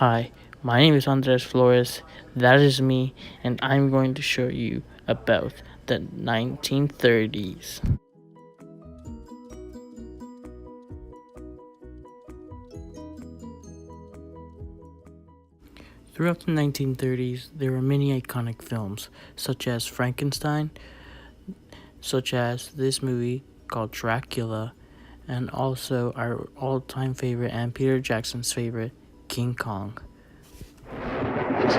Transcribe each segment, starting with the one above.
Hi, my name is Andres Flores. That is me, and I'm going to show you about the 1930s. Throughout the 1930s, there were many iconic films, such as Frankenstein, such as this movie called Dracula, and also our all-time favorite and Peter Jackson's favorite, King Kong. It's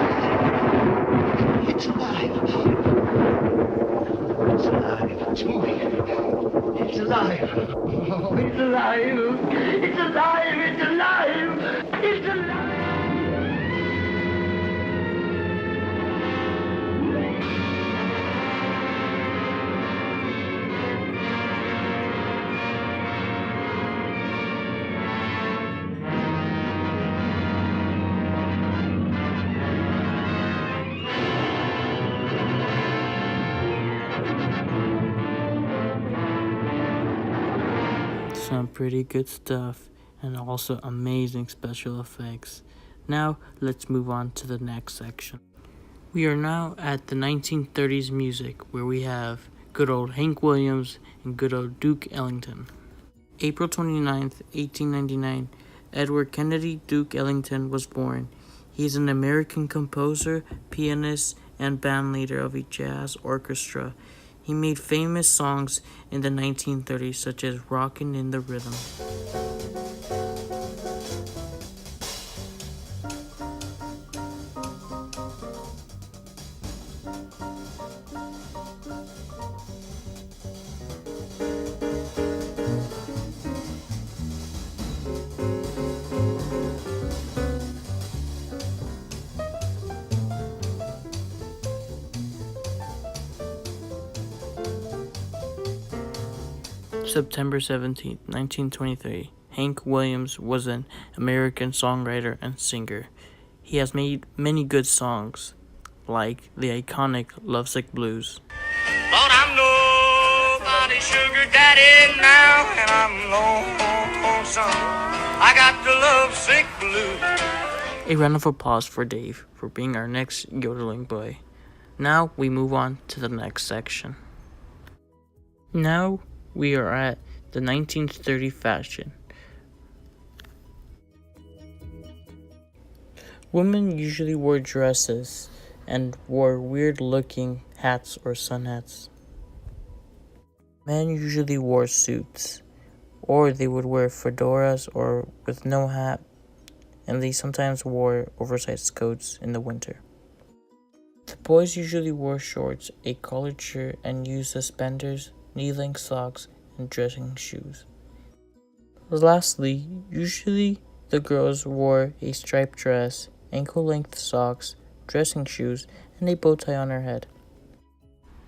alive. It's alive. It's moving. It's alive. Oh, it's alive. It's alive. It's alive. It's alive. Some pretty good stuff and also amazing special effects. Now let's move on to the next section. We are now at the 1930s music, where we have good old Hank Williams and good old Duke Ellington. April 29th, 1899, Edward Kennedy Duke Ellington was born. He is an American composer, pianist, and bandleader of a jazz orchestra. He made famous songs in the 1930s, such as Rockin' in the Rhythm. September 17th, 1923, Hank Williams was an American songwriter and singer. He has made many good songs, like the iconic Lovesick Blues. But I'm nobody's sugar daddy now, and I'm lonesome. I got the lovesick blues. A round of applause for Dave for being our next yodeling boy. Now we move on to the next section. Now we are at the 1930 fashion. Women usually wore dresses and wore weird-looking hats or sun hats. Men usually wore suits, or they would wear fedoras or with no hat, and they sometimes wore oversized coats in the winter. The boys usually wore shorts, a collared shirt, and used suspenders, knee-length socks, and dressing shoes. Lastly, usually the girls wore a striped dress, ankle-length socks, dressing shoes, and a bow tie on her head.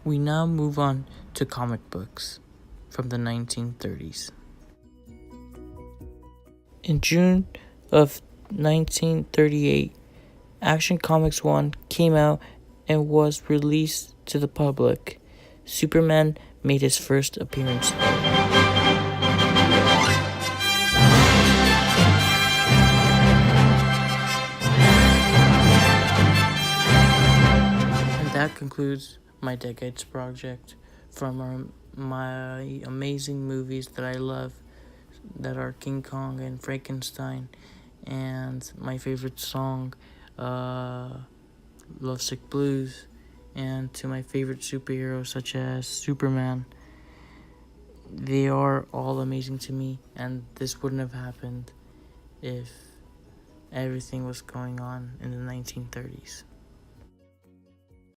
We now move on to comic books from the 1930s. In June of 1938, Action Comics 1 came out and was released to the public. Superman made his first appearance there. And that concludes my Decades project from my amazing movies that I love, that are King Kong and Frankenstein, and my favorite song, Lovesick Blues, and to my favorite superheroes such as Superman. They are all amazing to me, and this wouldn't have happened if everything was going on in the 1930s.